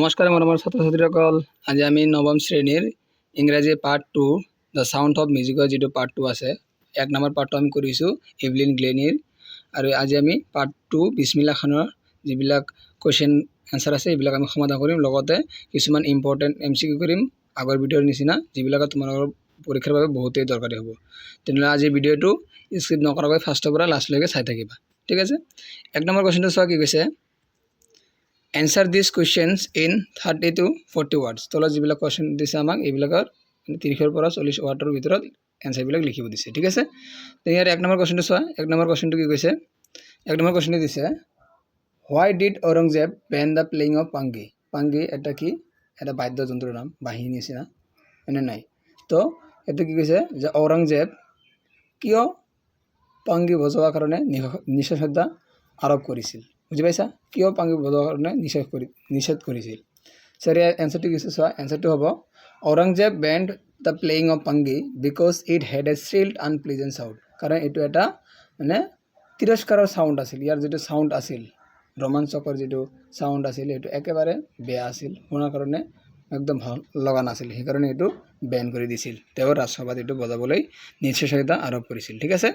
নমস্কাৰ মৰমৰ ছাত্ৰ-ছাত্ৰীসকল, আজি আমি নৱম শ্ৰেণীৰ ইংৰাজী পাৰ্ট 2 দ্য সাউণ্ড অফ মিউজিকৰ যিটো পাৰ্ট 2 আছে, এক নম্বৰ পাৰ্টটো আমি কৰিছোঁ ইভলিন গ্লেনিৰ। আৰু আজি আমি পাৰ্ট 2 বিসমিল্লাহ খানৰ যিবিলাক কুৱেশ্যন এনসাৰ আছে এইবিলাক আমি সমাধান কৰিম, লগতে কিছুমান ইম্পৰ্টেণ্ট এমচিকিউ কৰিম আগৰ ভিডিঅ'ৰ নিচিনা, যিবিলাক তোমালোকৰ পৰীক্ষাৰ বাবে বহুতেই দৰকাৰী হ'ব। তেনেহ'লে আজি ভিডিঅ'টো স্কিপ নকৰাকৈ ফাৰ্ষ্টৰ পৰা লাষ্টলৈকে চাই থাকিবা, ঠিক আছে। এক নম্বৰ কুৱেশ্যনটো চোৱা কি কৈছে, answer these questions in 30 to 40 words। তলত যিবিলাক কুৱেশ্যন দিছে আমাক এইবিলাকৰ 30 পৰা 40 ৱাৰ্ডৰ ভিতৰত এনসাৰবিলাক লিখিব দিছে, ঠিক আছে। তো ইয়াৰ এক নম্বৰ কুৱেশ্যনটো চোৱা। এক নম্বৰ কুৱেশ্যনটো কি কৈছে, এক নম্বৰ কুৱেশ্যনটো দিছে why did Aurangzeb ban the playing of pangi। পাংগি এটা কি, এটা বাদ্যযন্ত্ৰৰ নাম, বাঁহী নিচিনা, হয়নে নাই। তো এইটো কি কৈছে যে ঔৰংজেব কিয় পাংগি বজোৱাৰ কাৰণে নিষেধাজ্ঞা আৰোপ কৰিছিল। বুঝি পাইছা, কিয় পাংগি বজোৱাৰ কাৰণে নিষেধ কৰিছিল। সৰি এনসাৰটো কি চোৱা, এনসাৰটো হ'ব Aurangzeb banned the playing of pungi because it had a shrill unpleasant sound. কাৰণ এইটো এটা মানে তিৰস্কাৰৰ চাউণ্ড আছিল। ইয়াৰ যিটো চাউণ্ড আছিল, ৰোমাঞ্চকৰ যিটো চাউণ্ড আছিল, এইটো একেবাৰে বেয়া আছিল, শুনাৰ কাৰণে একদম ভাল লগা নাছিল, সেইকাৰণে এইটো বেন কৰি দিছিল। তেওঁ ৰাজসভাত এইটো বজাবলৈ নিষেধাজ্ঞা আৰোপ কৰিছিল, ঠিক আছে।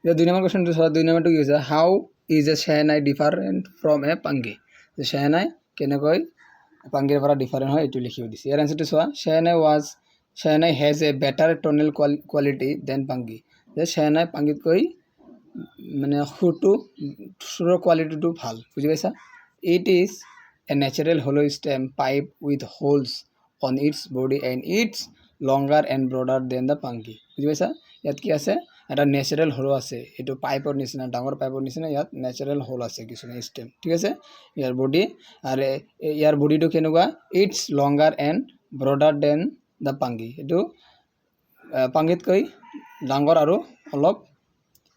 দুই নম্বৰ কুৱেশ্যনটো চোৱা। দুই নম্বৰটো কি হৈছে, how is a shehnai different from a pungi. যে শ্বেহনাই কেনেকৈ পাংগিৰ পৰা ডিফাৰেণ্ট হয় এইটো লিখিব দিছে। ইয়াৰ এনসাৰটো চোৱা, shehnai has a better tonal quality than pungi. যে শ্বেহনাই পাংগিতকৈ মানে সুৰৰ কোৱালিটিটো ভাল, বুজি পাইছা। It is a natural hollow stem pipe with holes on its body and it's longer and broader than the pungi. বুজি পাইছা, ইয়াত কি আছে, এটা নেচাৰেল হোল আছে, এইটো পাইপৰ নিচিনা, ডাঙৰ পাইপৰ নিচিনা, ইয়াত নেচাৰেল হোল আছে কিছুমান ষ্টেম, ঠিক আছে। ইয়াৰ বডি আৰু ইয়াৰ বডিটো কেনেকুৱা, it's longer and broader than the pungi. এইটো পাংগিতকৈ ডাঙৰ আৰু অলপ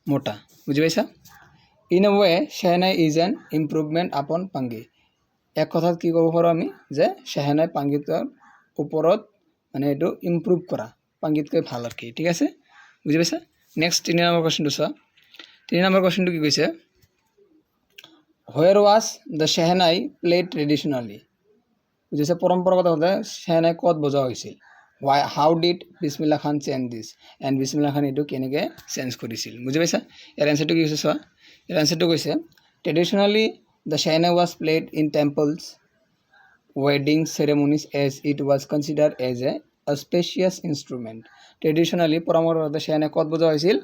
মোটা, বুজি পাইছা। In a way shehnai is an improvement upon pungi. এক কথাত কি ক'ব পাৰোঁ আমি, যে শ্বেহনাই পাংগিতৰ ওপৰত মানে এইটো ইম্প্ৰুভ কৰা, পাংগিতকৈ ভাল আৰু কি, ঠিক আছে, বুজি পাইছা। নেক্সট 3 নম্বৰ কুৱেশ্যনটো চোৱা। 3 নম্বৰ কুৱেশ্যনটো কি কৈছে, হোৱেৰ was the shehnai played traditionally. বুজিছে, পৰম্পৰাগতভাৱে শ্বেহনাই ক'ত বজোৱা হৈছিল। হাউ ডিড বিসমিল্লাহ খান চেঞ্জ দিছ, এণ্ড বিসমিল্লাহ খান এইটো কেনেকৈ চেঞ্জ কৰিছিল, বুজি পাইছা। ইয়াৰ এনসাৰটো কি কৈছে চোৱা। ইয়াৰ এনসাৰটো কৈছে, traditionally the shehnai was played in temples ৱেডিং ceremonies as it was considered as a auspicious instrument. Traditionally পৰম্পৰাগত শ্বেহনাই ক'ত বজোৱা হৈছিল,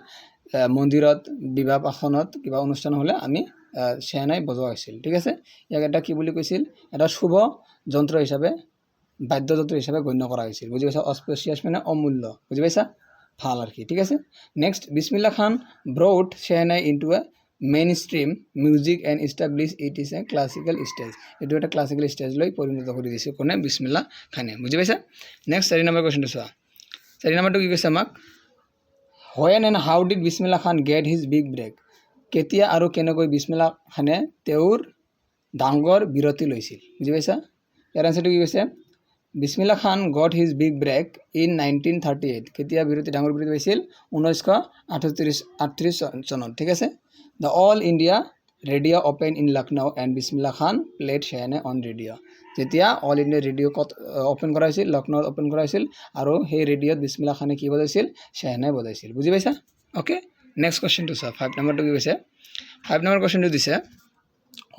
মন্দিৰত, বিবাহ পাশনত, কিবা অনুষ্ঠান হ'লে আমি শ্বেহনাই বজোৱা হৈছিল, ঠিক আছে। ইয়াক এটা কি বুলি কৈছিল, এটা শুভ যন্ত্ৰ হিচাপে, বাদ্যযন্ত্ৰ হিচাপে গণ্য কৰা হৈছিল, বুজি পাইছা। অস্পেচিয়াছ মানে অমূল্য, বুজি পাইছা, ভাল আৰু কি, ঠিক আছে। Next, Bismillah Khan brought shehnai into a main stream music and establish it is a classical stage. এইটো এটা ক্লাছিকেল ষ্টেজলৈ পৰিণত কৰি দিছে কোনে, বিসমিল্লাহ খানে, বুজি পাইছা। নেক্সট 4 নম্বৰ কুৱেশ্যনটো চোৱা। 4 নম্বৰটো কি কৈছে আমাক, when and how did বিসমিল্লাহ খান get his big break। কেতিয়া আৰু কেনেকৈ বিসমিল্লাহ খানে তেওঁৰ ডাঙৰ বিৰতি লৈছিল, বুজি পাইছা। ইয়াৰ এনসাৰটো কি কৈছে, Bismillah Khan got his big break in 1938। কেতিয়া ডাঙৰ বিৰতি পাইছিল, 1938 চনত, ঠিক আছে। The All India Radio' open in Lucknow and Bismillah Khan played shehnai on radio'. যেতিয়া অল ইণ্ডিয়া ৰেডিঅ' অপেন কৰা হৈছিল, লক্ষ্ণৌত অপেন কৰা হৈছিল, আৰু সেই ৰেডিঅ'ত বিসমিল্লাহ খানে কি বজাইছিল, শ্বেহনাই বজাইছিল, বুজি পাইছা। অ'কে, নেক্সট কুৱেশ্যনটো চোৱা। 5 নম্বৰটো কি কৈছে, 5 নম্বৰ কুৱেশ্যনটো দিছে,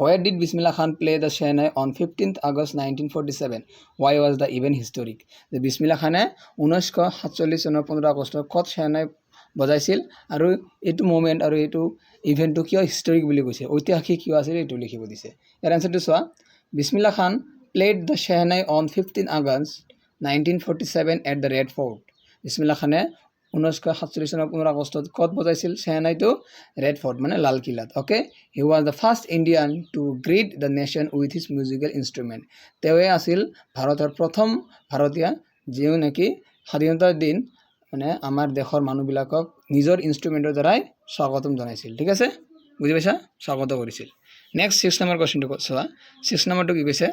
where did বিসমিল্লাহ খান play the shehnai on 15th August 1947? Why was the event historic? যে বিসমিল্লাহ খানে 1947 চনৰ 15 আগষ্টত ক'ত শ্বেহনাই বজাইছিল, আৰু এইটো মুভমেণ্ট আৰু এইটো ইভেণ্টটো কিয় হিষ্টৰিক বুলি কৈছে, ঐতিহাসিক কিয় আছিল, এইটো লিখিব দিছে। ইয়াৰ এনসাৰটো চোৱা, বিসমিল্লাহ খান played the shehnai on 15th August 1947 at the Red Fort। বিসমিল্লাহ খানে 1947 চনৰ 15 আগষ্টত ক'ত বজাইছিল শ্বেহনাইটো, ৰেড ফৰ্ট মানে লালকিল্লাত। Okay, he was the first Indian to greet the nation with his musical instrument. তেওঁৱে আছিল ভাৰতৰ প্ৰথম ভাৰতীয় যিও নেকি স্বাধীনতাৰ দিন মানে আমাৰ দেশৰ মানুহবিলাকক নিজৰ ইনষ্ট্ৰুমেণ্টৰ দ্বাৰাই স্বাগতম জনাইছিল, ঠিক আছে, বুজি পাইছা, স্বাগত কৰিছিল। নেক্সট 6 নম্বৰ কুৱেশ্যনটো চোৱা। 6 নম্বৰটো কি কৈছে,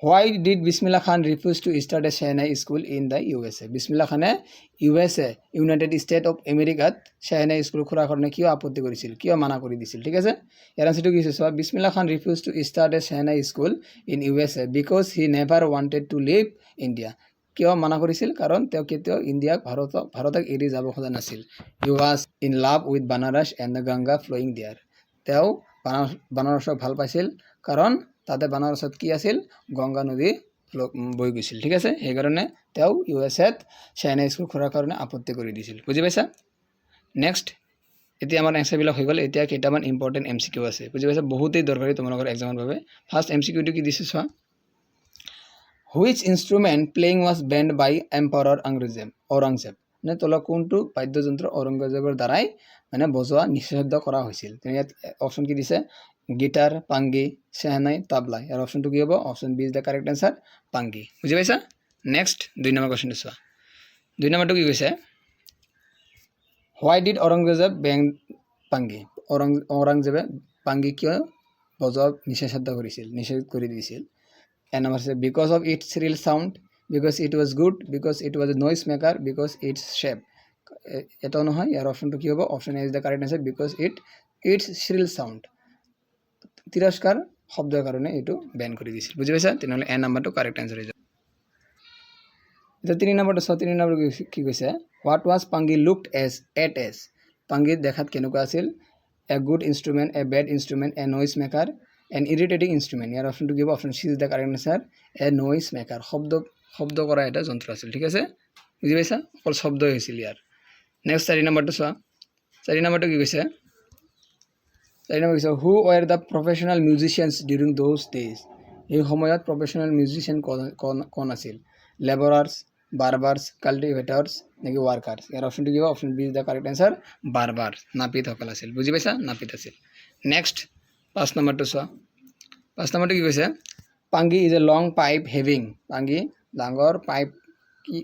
Why did Bismillah Khan refuse to start a Shehnai school in the USA? Bismillah Khane USA United States of America Shehnai school খোলাৰ কাৰণে কিয় আপত্তি কৰিছিল কিয় মানা কৰি দিছিল ঠিক আছে ইয়াৰ আনসাৰটো কি হৈছে Bismillah Khan refused to start a Shehnai school in USA because he never wanted to leave India কিয় মানা কৰিছিল কাৰণ তেওঁ কেতিয়াও ইণ্ডিয়াক ভাৰতক এৰি যাব খোজা নাছিল he was in love with Banaras and the Ganga flowing there তেওঁ বানাৰসক ভাল পাইছিল কাৰণ তাতে বানাৰসত কি আছিল গংগা নদী বৈ গৈছিল ঠিক আছে এই কাৰণে তেওঁ ইউএসএত চাইনা স্কুল খোলাৰ কাৰণে আপত্তি কৰি দিছিল বুজি পাইছা নেক্সট এতিয়া আমাৰ এনসাৰ বিলাক হৈ গল এতিয়া কেইটামান ইম্পৰ্টেন্ট এমসিকিউ আছে বুজি পাইছা বহুতেই দৰকাৰী তোমালোকৰ এক্সামৰ বাবে ফাৰ্স্ট এমসিকিউটো কি দিছে চোৱা Which instrument playing was banned by Emperor Aurangzeb মানে তোলা কোনটো বাদ্যযন্ত্ৰ ঔৰংগজেবৰ দ্বাৰাই মানে বজোৱা নিষিদ্ধ কৰা হৈছিল ইয়াত অপচন কি দিছে গিটাৰ পাঙ্গি শেহনাই তাবলা ইয়াৰ অপচনটো কি হ'ব option B is the correct answer pungi বুজি পাইছা নেক্সট 2 নম্বৰ কোৱেশ্চন চোৱা 2 নম্বৰটো কি কৈছে Why did Aurangzeb ban পাঙ্গি ঔৰংজেবে পাঙ্গি কিয় বজোৱা নিষিদ্ধ কৰিছিল নিষেধ কৰি দিছিল and number say because of its shrill sound because it was good because it was a noise maker because its shape এটা নহয় ইয়াৰ অপচনটো কি হ'ব option A is the correct answer because its shrill sound তিৰস্কাৰ শব্দৰ কাৰণে এটো ban কৰি দিছিল বুজি পাইছা তেনেহলে এ নাম্বাৰটো কাৰেক্ট আনসাৰ হৈ যাব এটা 3 নম্বৰটো 3 নম্বৰ কি কৈছে what was Pangi looked as Pangi দেখাত কেনেকুৱা আছিল a good instrument a bad instrument a noise maker an irritating instrument ইয়াৰ অপচনটো কি হ'ব option C is the correct answer a noise maker শব্দ কৰা এটা যন্ত্ৰ আছিল ঠিক আছে বুজি পাইছা অকল শব্দ হৈছিল ইয়াৰ নেক্সট 4 নম্বৰটো চোৱা 4 নম্বৰটো কি কৈছে 4 নম্বৰ কৈছে who were the professional musicians during those days এই সময়ত professional musician কোন আছিল laborers barbers cultivators নেকি workers ইয়াৰ অপচনটো কি হ'ব option B is the correct answer barbers নাপিত সকল আছিল বুজি পাইছা নাপিত আছিল নেক্সট 5 নম্বৰটো চোৱা 5 নম্বৰটো কি কৈছে Pangi is a long pipe having Pangi ডাঙৰ পাইপ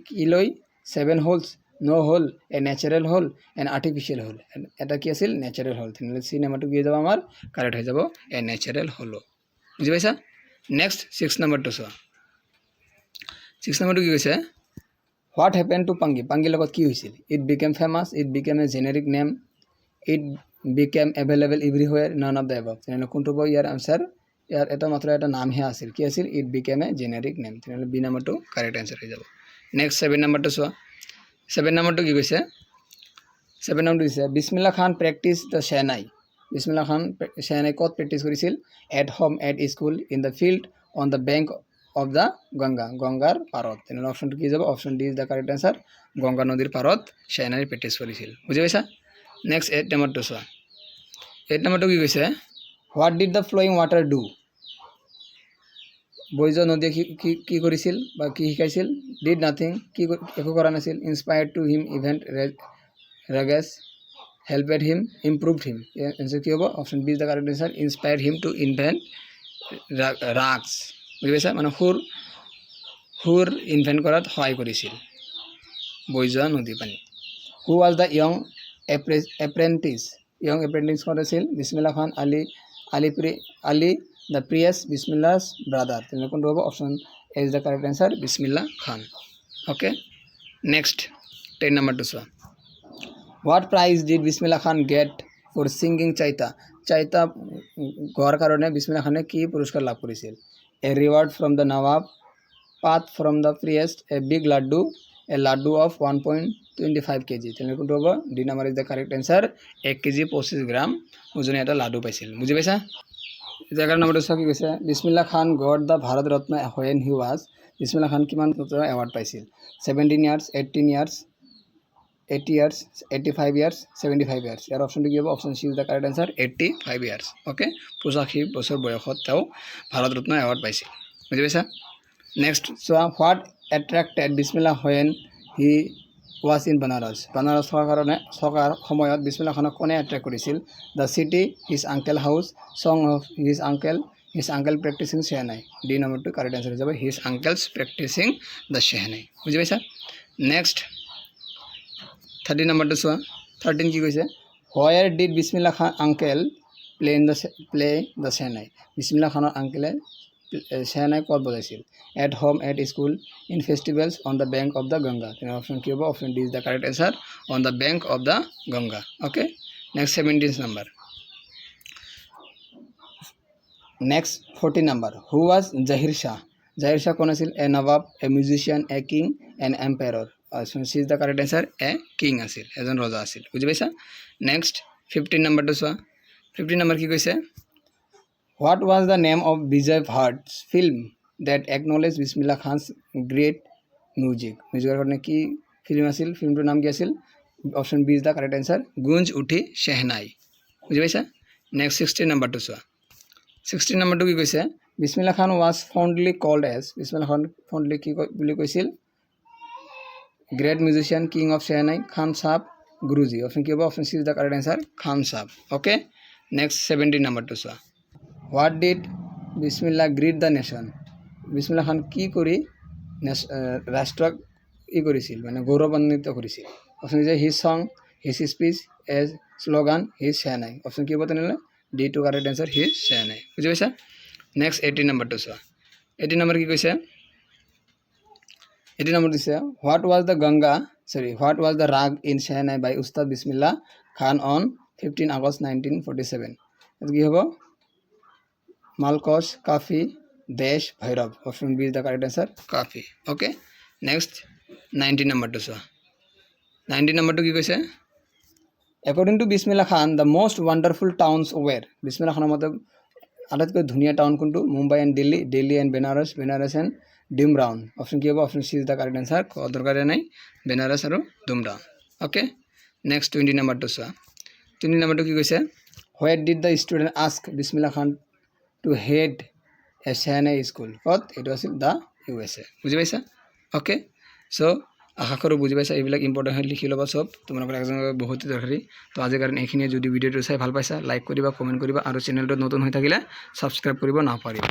কি লৈ 7 holes no hole a natural hole an artificial hole এটা কি আছিল natural hole তেনেহলে সি নম্বৰটো কি যাব আমাৰ কাৰেক্ট হৈ যাব a natural hole বুজি পাইছা নেক্সট 6 নম্বৰটো চোৱা 6 নম্বৰটো কি কৈছে what happened to Pangi লগত কি হৈছিল it became famous it became a generic name it became available everywhere none of the above তেনেহলে কোনটো হ'ব ইয়াৰ আনসাৰ ইয়াৰ এটা মাত্ৰ এটা নাম হে আছিল কি আছিল it became a generic name তেনেহলে বি নম্বৰটো কাৰেক্ট আনসাৰ হৈ যাব নেক্সট 7 নম্বৰটো চোৱা 7 নম্বৰটো কি কৈছে 7 নম্বৰটো দিছে Bismillah Khan practiced the Shehnai Bismillah Khan Shehnai ক'ত প্ৰেক্টিছ কৰিছিল at home at school in the field on the bank of the গংগাৰ পাৰত তেনেহলে অপচনটো কি যাব option D is the correct answer Ganga নদীৰ পাৰত Shehnai প্ৰেক্টিছ কৰিছিল বুজি পাইছা নেক্সট 8 নম্বৰটো চোৱা 8 নম্বৰটো কি কৈছে what did the flowing water do বৈজ নদী কি কৰিছিল বা কি শিকাইছিল did nothing কি একো কৰা নাছিল inspired to him event rages helped him improved him answer কি হ'ব option B is the correct answer inspired him to invent rags বুজি পাইছা মানে হুৰ ইনভেন্ট কৰাত সহায় কৰিছিল বৈজ নদী পানী who was the young apprentice কোন আছিল Bismillah Khan Ali the priest Bismillah's brother তেনেহলে কোনটো হ'ব option A is the correct answer Bismillah Khan okay next 10 নম্বৰটো চোৱা what prize did Bismillah Khan get for singing Chaita গোৱাৰ কাৰণে Bismillah Khan কি পুৰস্কাৰ লাভ কৰিছিল a reward from the Nawab path from the priest a big laddu of 1.25 kg তেনেহলে কোনটো হ'ব D number is the correct answer 1 kg 25 গ্ৰাম ওজনে এটা লাডু পাইছিল বুজি পাইছা 11 নম্বৰটো চোৱা কি কৈছে Bismillah Khan got the Bharat Ratna when he was Bismillah Khan কিমান এৱাৰ্ড পাইছিল 17 years 18 years 80 years 85 years 75 years ইয়াৰ অপচনটো কি হ'ব option C is the correct answer 85 years okay 85 বছৰ বয়সত তেওঁ ভাৰত ৰত্ন এৱাৰ্ড পাইছিল বুজি পাইছা নেক্সট চোৱা what attracted Bismillah when he was in Banaras থকাৰ সময়ত Bismillah Khanক কোনে এট্ৰেক্ট কৰিছিল the city his uncle house song of his uncle practicing Shehnai D নম্বৰটো কারেক্ট আনসার হৈ যাব his uncles practicing the Shehnai বুজি পাইছা নেক্সট 30 নম্বৰটো চোৱা 13 কি কৈছে where did Bismillah Khan uncle play the Shehnai Bismillah Khanৰ আঙ্কেলে Shehnai ক'ত বজাইছিল at home at school in festivals on the bank of the Ganga option কি হবে option D is the correct answer on the bank of the Ganga okay next 17th number next 14 number who was Zahir Shah কোন আছিল a nawab a musician a king an emperor option C is the correct answer a king আছিল এজন ৰজা আছিল বুজি পাইছা next 15 number টো চোৱা 15 number কি কৈছে what was the name of Vijay Bhatt's film that acknowledged Bismillah Khan's great musicer কাৰণে কি ফিল্ম আছিল ফিল্মটোৰ নাম কি আছিল option B is the correct answer Goonj Uthi Shehnai বুজি পাইছা নেক্সট 16 নাম্বাৰ টু চোৱা 16 নাম্বাৰটো কি কৈছে বিসমিল্লাহ খান was fondly called as বিসমিল্লাহ খান fondly কি বুলি কৈছিল great musician king of shehnai khan sahab guruji option কি হ'ব option C is the correct answer khan sahab okay next 17 number to চোৱা what did bismillah greet the nation বিসমিল্লাহ খান কি কৰি ৰাষ্ট্ৰক ই কৰিছিল মানে গৌৰৱান্বিত কৰিছিল option is his song his speech as slogan his shehnai option কি হ'ব তেনেহ'লে D to correct answer his shehnai বুজি পাইছা next 18 number to চোৱা 18 number কি কৈছে 18 number দিছে what was the rag in shehnai by ustad bismillah khan on 15 August 1947 এটা কি হ'ব মালকশ কাফি দেশ Bhairab option B is the correct answer Kafi okay next 19 number to চোৱা 19 number to কি কৈছে according to bismillah khan the most wonderful towns were bismillah khan মতে আটাইতকৈ ধুনীয়া টাউন কোনটো Mumbai and Delhi and Banaras and ডিমৰাউন অপশ্যন কি হ'ব option C is the correct answer দৰকাৰে নাই বেনাৰস আৰু ডিমৰাউন অ'কে নেক্সট 20 নাম্বাৰটো চোৱা 20 নাম্বাৰটো কি কৈছে what did the student ask Bismillah Khan to head a shehnai school ক'ত এইটো আছিল দ্য USA বুজি পাইছা অ'কে চ' আশা কৰোঁ বুজি পাইছা এইবিলাক ইম্পৰ্টেণ্ট হয় লিখি ল'বা চব তোমালোকৰ এজন বহুত দৰকাৰী তো আজিৰ কাৰণে এইখিনিয়ে যদি ভিডিঅ'টো চাই ভাল পাইছা লাইক কৰিবা কমেণ্ট কৰিবা আৰু চেনেলটো নতুন হৈ থাকিলে ছাবস্ক্ৰাইব কৰিব নাপাহৰিবা